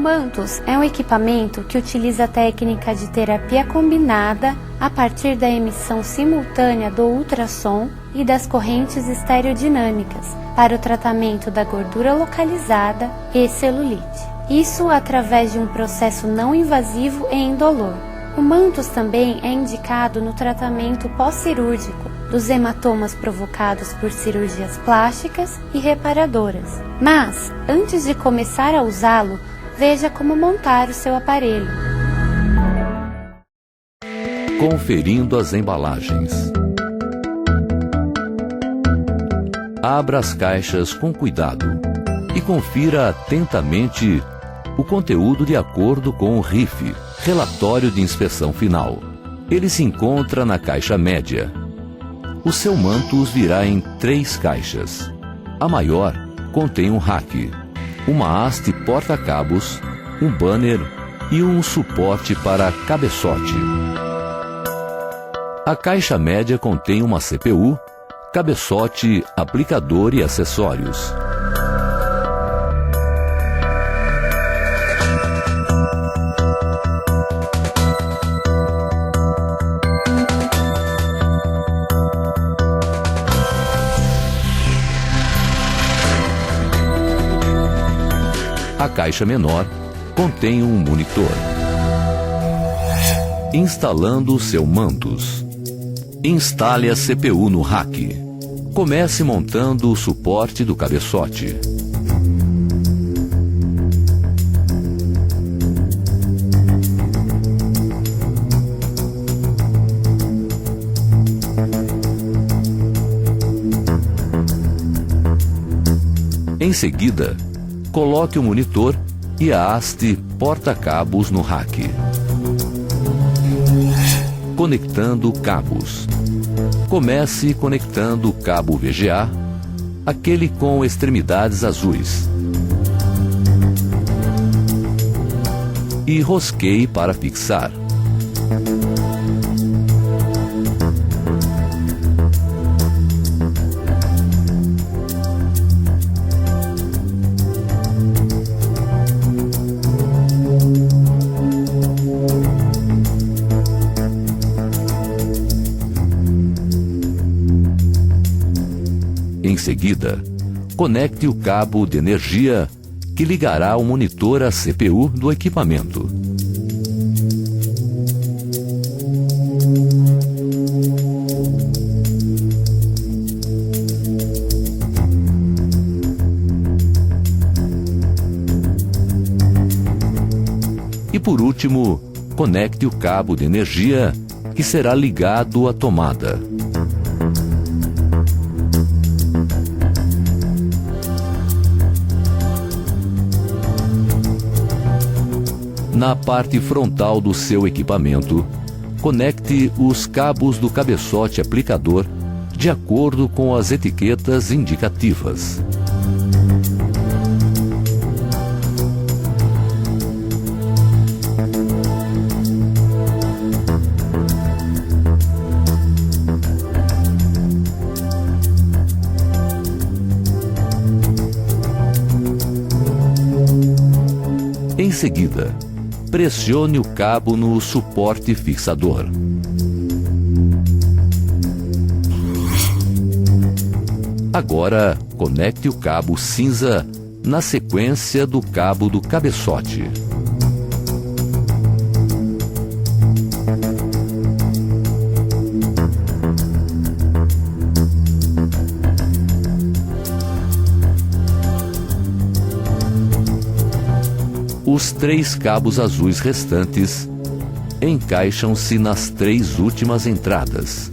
Mantus é um equipamento que utiliza a técnica de terapia combinada a partir da emissão simultânea do ultrassom e das correntes estereodinâmicas para o tratamento da gordura localizada e celulite. Isso através de um processo não invasivo e indolor. O Mantus também é indicado no tratamento pós-cirúrgico dos hematomas provocados por cirurgias plásticas e reparadoras. Mas, antes de começar a usá-lo, veja como montar o seu aparelho. Conferindo as embalagens. Abra as caixas com cuidado e confira atentamente o conteúdo de acordo com o RIF, Relatório de Inspeção Final. Ele se encontra na caixa média. O seu Mantus virá em 3 caixas. A maior contém um rack, uma haste porta-cabos, um banner e um suporte para cabeçote. A caixa média contém uma CPU, cabeçote, aplicador e acessórios. A caixa menor contém um monitor. Instalando o seu Mantus. Instale a CPU no rack. Comece montando o suporte do cabeçote. Em seguida, coloque o monitor e a haste porta-cabos no rack. Conectando cabos. Comece conectando o cabo VGA, aquele com extremidades azuis. E rosqueie para fixar. Em seguida, conecte o cabo de energia que ligará o monitor à CPU do equipamento. E por último, conecte o cabo de energia que será ligado à tomada. Na parte frontal do seu equipamento, conecte os cabos do cabeçote aplicador de acordo com as etiquetas indicativas. Em seguida, pressione o cabo no suporte fixador. Agora, conecte o cabo cinza na sequência do cabo do cabeçote. Os 3 cabos azuis restantes encaixam-se nas 3 últimas entradas.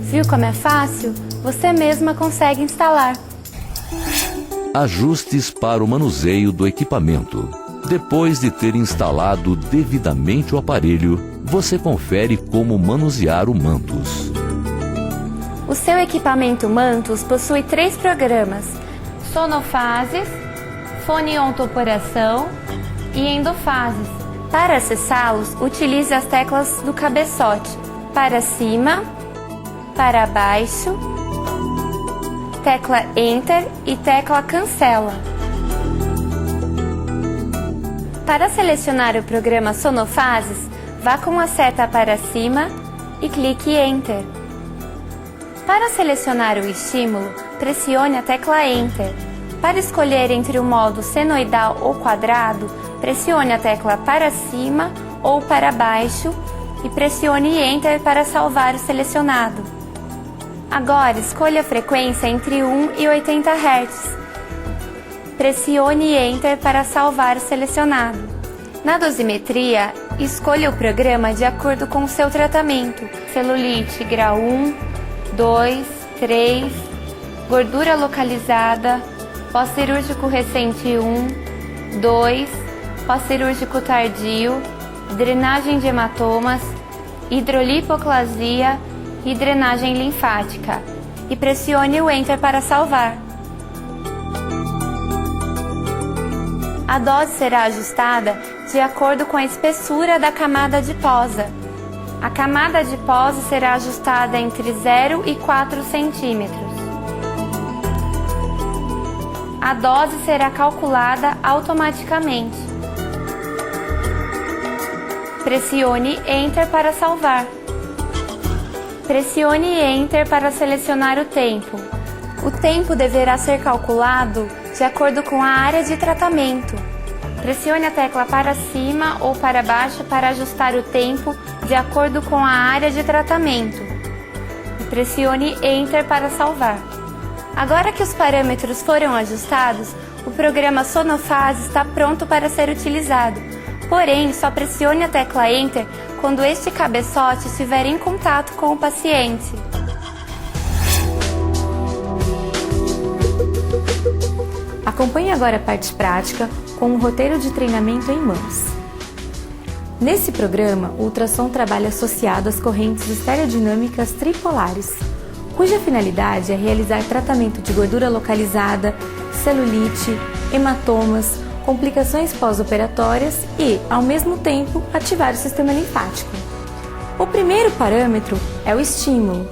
Viu como é fácil? Você mesma consegue instalar. Ajustes para o manuseio do equipamento. Depois de ter instalado devidamente o aparelho, você confere como manusear o Mantus. O seu equipamento Mantus possui 3 programas: Sonofases, Fone Ontoporação e Endofases. Para acessá-los, utilize as teclas do cabeçote para cima, para baixo, tecla Enter e tecla Cancela. Para selecionar o programa Sonofases, vá com a seta para cima e clique Enter. Para selecionar o estímulo, pressione a tecla Enter. Para escolher entre o modo senoidal ou quadrado, pressione a tecla para cima ou para baixo e pressione Enter para salvar o selecionado. Agora escolha a frequência entre 1 e 80 Hz. Pressione Enter para salvar o selecionado. Na dosimetria, escolha o programa de acordo com o seu tratamento: celulite grau 1, 2, 3, gordura localizada, pós-cirúrgico recente 1, 2, pós-cirúrgico tardio, drenagem de hematomas, hidrolipoclasia e drenagem linfática, e pressione o Enter para salvar. A dose será ajustada de acordo com a espessura da camada adiposa. A camada adiposa será ajustada entre 0 e 4 centímetros. A dose será calculada automaticamente. Pressione Enter para salvar. Pressione Enter para selecionar o tempo. O tempo deverá ser calculado de acordo com a área de tratamento. Pressione a tecla para cima ou para baixo para ajustar o tempo de acordo com a área de tratamento. E pressione Enter para salvar. Agora que os parâmetros foram ajustados, o programa Sonofase está pronto para ser utilizado. Porém, só pressione a tecla Enter quando este cabeçote estiver em contato com o paciente. Acompanhe agora a parte prática com um roteiro de treinamento em mãos. Nesse programa, o ultrassom trabalha associado às correntes estereodinâmicas tripolares, cuja finalidade é realizar tratamento de gordura localizada, celulite, hematomas, complicações pós-operatórias e, ao mesmo tempo, ativar o sistema linfático. O primeiro parâmetro é o estímulo.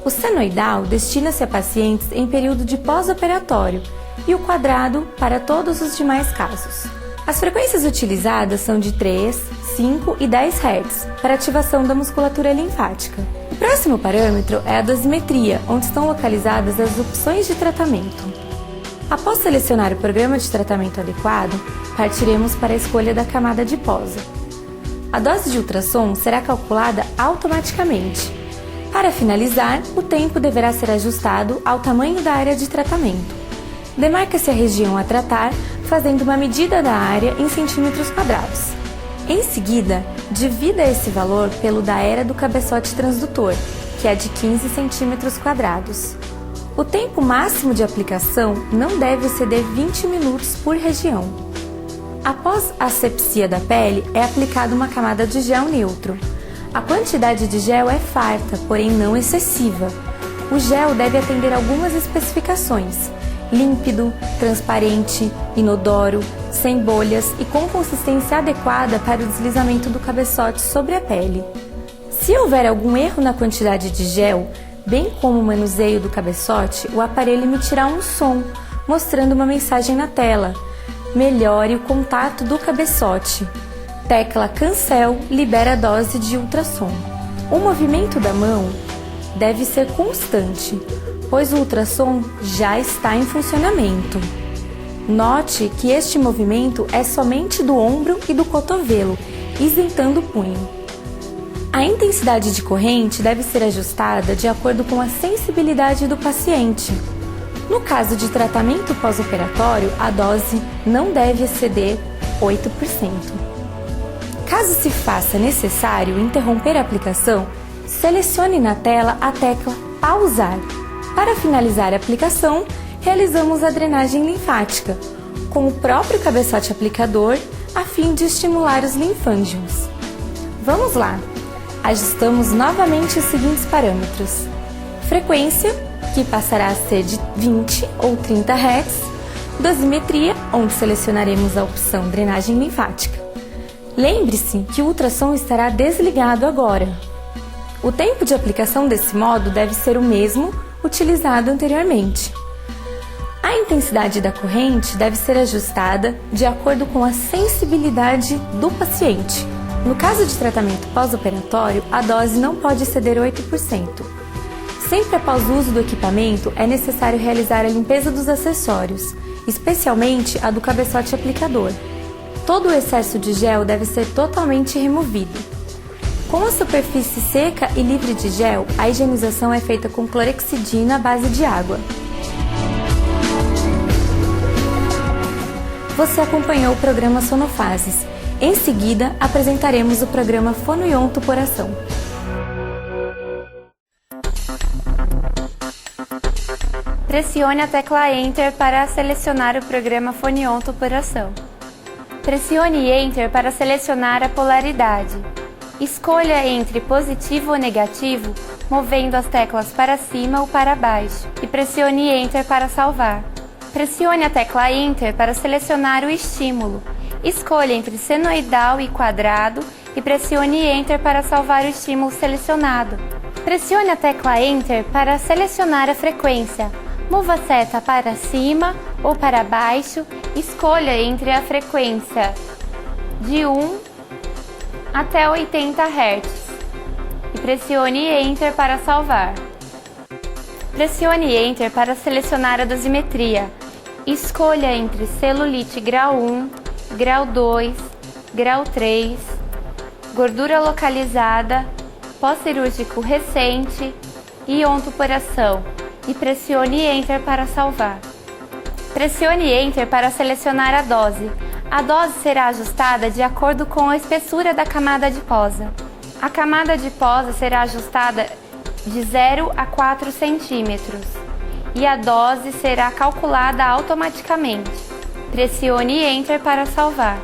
O senoidal destina-se a pacientes em período de pós-operatório e o quadrado para todos os demais casos. As frequências utilizadas são de 3, 5 e 10 Hz para ativação da musculatura linfática. O próximo parâmetro é a dosimetria, onde estão localizadas as opções de tratamento. Após selecionar o programa de tratamento adequado, partiremos para a escolha da camada adiposa. A dose de ultrassom será calculada automaticamente. Para finalizar, o tempo deverá ser ajustado ao tamanho da área de tratamento. Demarca-se a região a tratar, fazendo uma medida da área em centímetros quadrados. Em seguida, divida esse valor pelo da era do cabeçote transdutor, que é de 15 centímetros quadrados. O tempo máximo de aplicação não deve exceder 20 minutos por região. Após a asepsia da pele, é aplicada uma camada de gel neutro. A quantidade de gel é farta, porém não excessiva. O gel deve atender algumas especificações: límpido, transparente, inodoro, sem bolhas e com consistência adequada para o deslizamento do cabeçote sobre a pele. Se houver algum erro na quantidade de gel, bem como o manuseio do cabeçote, o aparelho emitirá um som, mostrando uma mensagem na tela: melhore o contato do cabeçote. Tecla Cancel libera a dose de ultrassom. O movimento da mão deve ser constante, pois o ultrassom já está em funcionamento. Note que este movimento é somente do ombro e do cotovelo, isentando o punho. A intensidade de corrente deve ser ajustada de acordo com a sensibilidade do paciente. No caso de tratamento pós-operatório, a dose não deve exceder 8%. Caso se faça necessário interromper a aplicação, selecione na tela a tecla Pausar. Para finalizar a aplicação, realizamos a drenagem linfática, com o próprio cabeçote aplicador, a fim de estimular os linfângios. Vamos lá! Ajustamos novamente os seguintes parâmetros. Frequência, que passará a ser de 20 ou 30 Hz. Dosimetria, onde selecionaremos a opção drenagem linfática. Lembre-se que o ultrassom estará desligado agora. O tempo de aplicação desse modo deve ser o mesmo utilizado anteriormente. A intensidade da corrente deve ser ajustada de acordo com a sensibilidade do paciente. No caso de tratamento pós-operatório, a dose não pode exceder 8%. Sempre após o uso do equipamento, é necessário realizar a limpeza dos acessórios, especialmente a do cabeçote aplicador. Todo o excesso de gel deve ser totalmente removido. Com a superfície seca e livre de gel, a higienização é feita com clorexidina à base de água. Você acompanhou o programa Sonofases. Em seguida, apresentaremos o programa Fonoiontoporação. Pressione a tecla Enter para selecionar o programa Fonoiontoporação. Pressione Enter para selecionar a polaridade. Escolha entre positivo ou negativo, movendo as teclas para cima ou para baixo, e pressione Enter para salvar. Pressione a tecla Enter para selecionar o estímulo. Escolha entre senoidal e quadrado e pressione Enter para salvar o estímulo selecionado. Pressione a tecla Enter para selecionar a frequência. Mova a seta para cima ou para baixo. Escolha entre a frequência de 1 até 80 Hz e pressione Enter para salvar. Pressione Enter para selecionar a dosimetria. Escolha entre celulite grau 1, grau 2, grau 3, gordura localizada, pós-cirúrgico recente e ontoporação e pressione Enter para salvar. Pressione Enter para selecionar a dose. A dose será ajustada de acordo com a espessura da camada adiposa. A camada adiposa será ajustada de 0 a 4 centímetros e a dose será calculada automaticamente. Pressione Enter para salvar.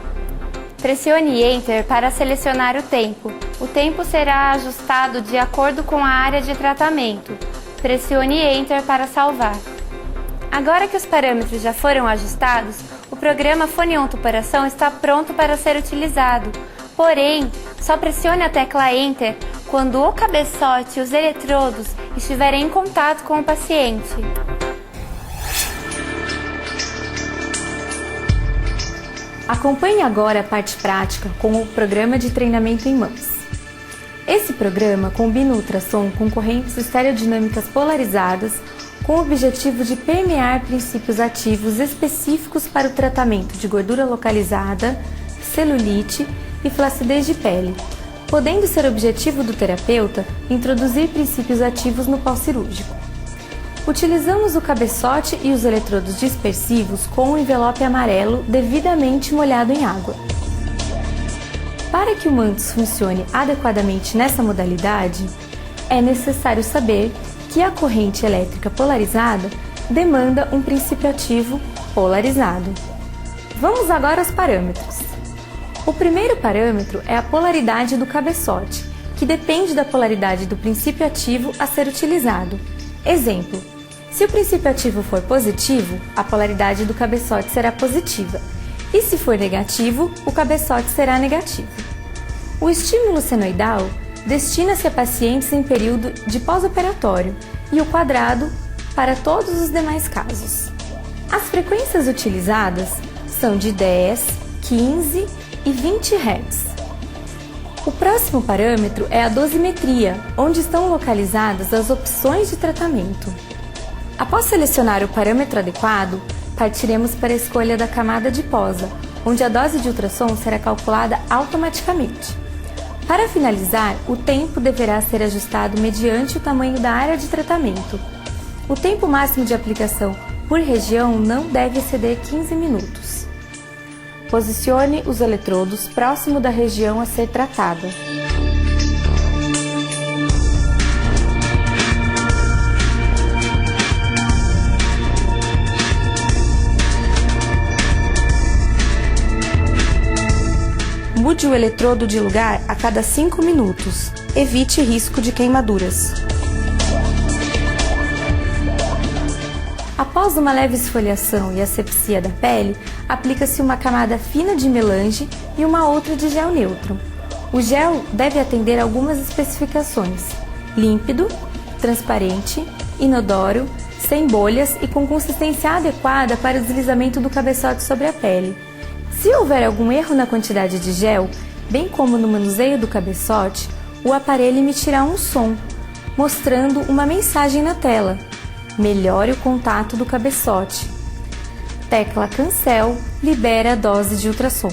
Pressione Enter para selecionar o tempo. O tempo será ajustado de acordo com a área de tratamento. Pressione Enter para salvar. Agora que os parâmetros já foram ajustados, o programa Fonoiontoporação está pronto para ser utilizado. Porém, só pressione a tecla Enter quando o cabeçote e os eletrodos estiverem em contato com o paciente. Acompanhe agora a parte prática com o programa de treinamento em mãos. Esse programa combina o ultrassom com correntes estereodinâmicas polarizadas com o objetivo de permear princípios ativos específicos para o tratamento de gordura localizada, celulite e flacidez de pele, podendo ser objetivo do terapeuta introduzir princípios ativos no pós-cirúrgico. Utilizamos o cabeçote e os eletrodos dispersivos com o envelope amarelo devidamente molhado em água. Para que o Mantos funcione adequadamente nessa modalidade, é necessário saber que a corrente elétrica polarizada demanda um princípio ativo polarizado. Vamos agora aos parâmetros. O primeiro parâmetro é a polaridade do cabeçote, que depende da polaridade do princípio ativo a ser utilizado. Exemplo: se o princípio ativo for positivo, a polaridade do cabeçote será positiva, e se for negativo, o cabeçote será negativo. O estímulo senoidal destina-se a pacientes em período de pós-operatório e o quadrado para todos os demais casos. As frequências utilizadas são de 10, 15 e 20 Hz. O próximo parâmetro é a dosimetria, onde estão localizadas as opções de tratamento. Após selecionar o parâmetro adequado, partiremos para a escolha da camada adiposa, onde a dose de ultrassom será calculada automaticamente. Para finalizar, o tempo deverá ser ajustado mediante o tamanho da área de tratamento. O tempo máximo de aplicação por região não deve exceder 15 minutos. Posicione os eletrodos próximo da região a ser tratada. Mude o eletrodo de lugar a cada 5 minutos. Evite risco de queimaduras. Após uma leve esfoliação e asepsia da pele, aplica-se uma camada fina de melange e uma outra de gel neutro. O gel deve atender algumas especificações: límpido, transparente, inodoro, sem bolhas e com consistência adequada para o deslizamento do cabeçote sobre a pele. Se houver algum erro na quantidade de gel, bem como no manuseio do cabeçote, o aparelho emitirá um som, mostrando uma mensagem na tela: melhore o contato do cabeçote. Tecla Cancel libera a dose de ultrassom.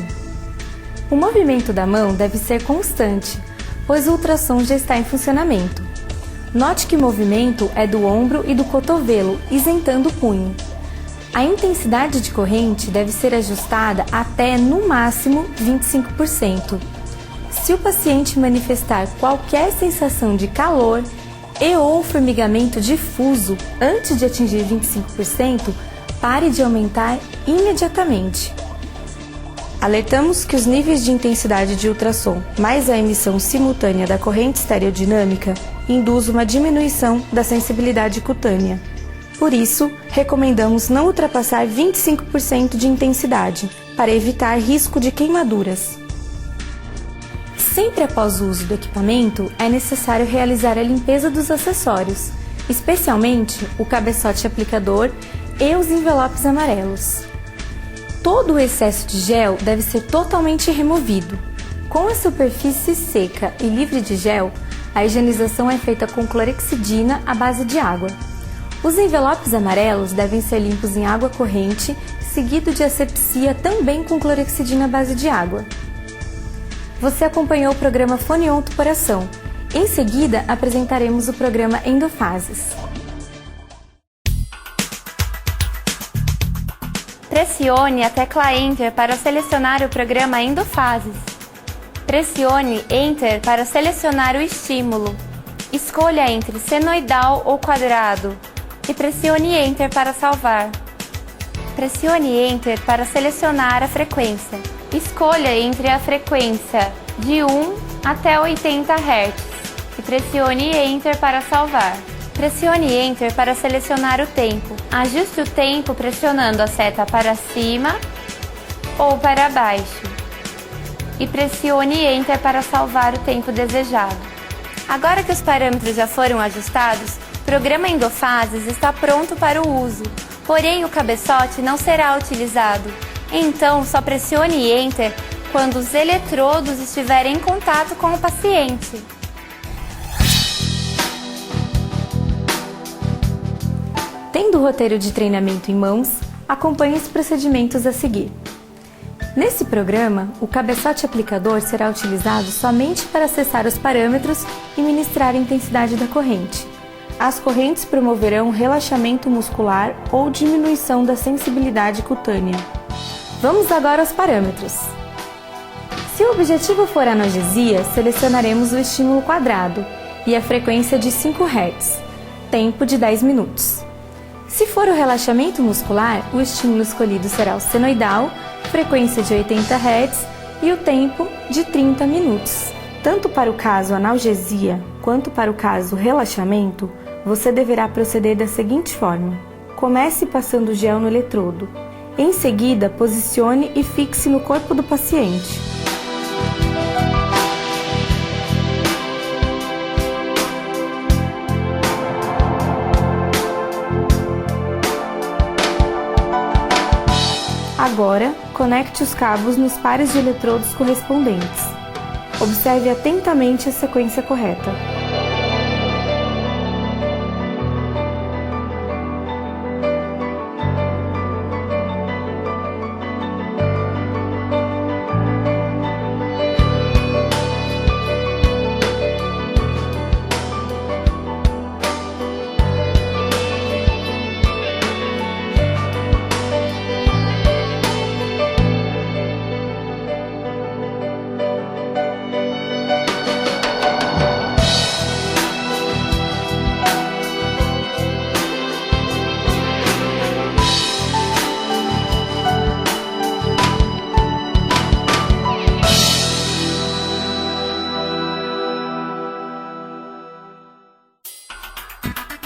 O movimento da mão deve ser constante, pois o ultrassom já está em funcionamento. Note que o movimento é do ombro e do cotovelo, isentando o punho. A intensidade de corrente deve ser ajustada até, no máximo, 25%. Se o paciente manifestar qualquer sensação de calor ou formigamento difuso antes de atingir 25%, pare de aumentar imediatamente. Alertamos que os níveis de intensidade de ultrassom mais a emissão simultânea da corrente estereodinâmica induz uma diminuição da sensibilidade cutânea. Por isso, recomendamos não ultrapassar 25% de intensidade, para evitar risco de queimaduras. Sempre após o uso do equipamento, é necessário realizar a limpeza dos acessórios, especialmente o cabeçote aplicador e os envelopes amarelos. Todo o excesso de gel deve ser totalmente removido. Com a superfície seca e livre de gel, a higienização é feita com clorexidina à base de água. Os envelopes amarelos devem ser limpos em água corrente, seguido de asepsia também com clorexidina à base de água. Você acompanhou o programa Foneonto Coração. Em seguida, apresentaremos o programa Endofases. Pressione a tecla Enter para selecionar o programa Endofases. Pressione Enter para selecionar o estímulo. Escolha entre senoidal ou quadrado e pressione Enter para salvar. Pressione Enter para selecionar a frequência. Escolha entre a frequência de 1 até 80 Hz e pressione Enter para salvar. Pressione Enter para selecionar o tempo. Ajuste o tempo pressionando a seta para cima ou para baixo. E pressione Enter para salvar o tempo desejado. Agora que os parâmetros já foram ajustados, o programa Endofases está pronto para o uso. Porém, o cabeçote não será utilizado. Então, só pressione Enter quando os eletrodos estiverem em contato com o paciente. Tendo o roteiro de treinamento em mãos, acompanhe os procedimentos a seguir. Nesse programa, o cabeçote aplicador será utilizado somente para acessar os parâmetros e ministrar a intensidade da corrente. As correntes promoverão relaxamento muscular ou diminuição da sensibilidade cutânea. Vamos agora aos parâmetros. Se o objetivo for analgesia, selecionaremos o estímulo quadrado e a frequência de 5 Hz, tempo de 10 minutos. Se for o relaxamento muscular, o estímulo escolhido será o senoidal, frequência de 80 Hz e o tempo de 30 minutos. Tanto para o caso analgesia quanto para o caso relaxamento, você deverá proceder da seguinte forma: comece passando gel no eletrodo. Em seguida, posicione e fixe no corpo do paciente. Agora, conecte os cabos nos pares de eletrodos correspondentes. Observe atentamente a sequência correta.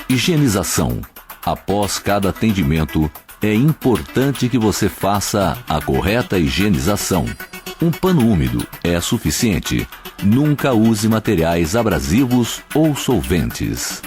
Higienização. Após cada atendimento, é importante que você faça a correta higienização. Um pano úmido é suficiente. Nunca use materiais abrasivos ou solventes.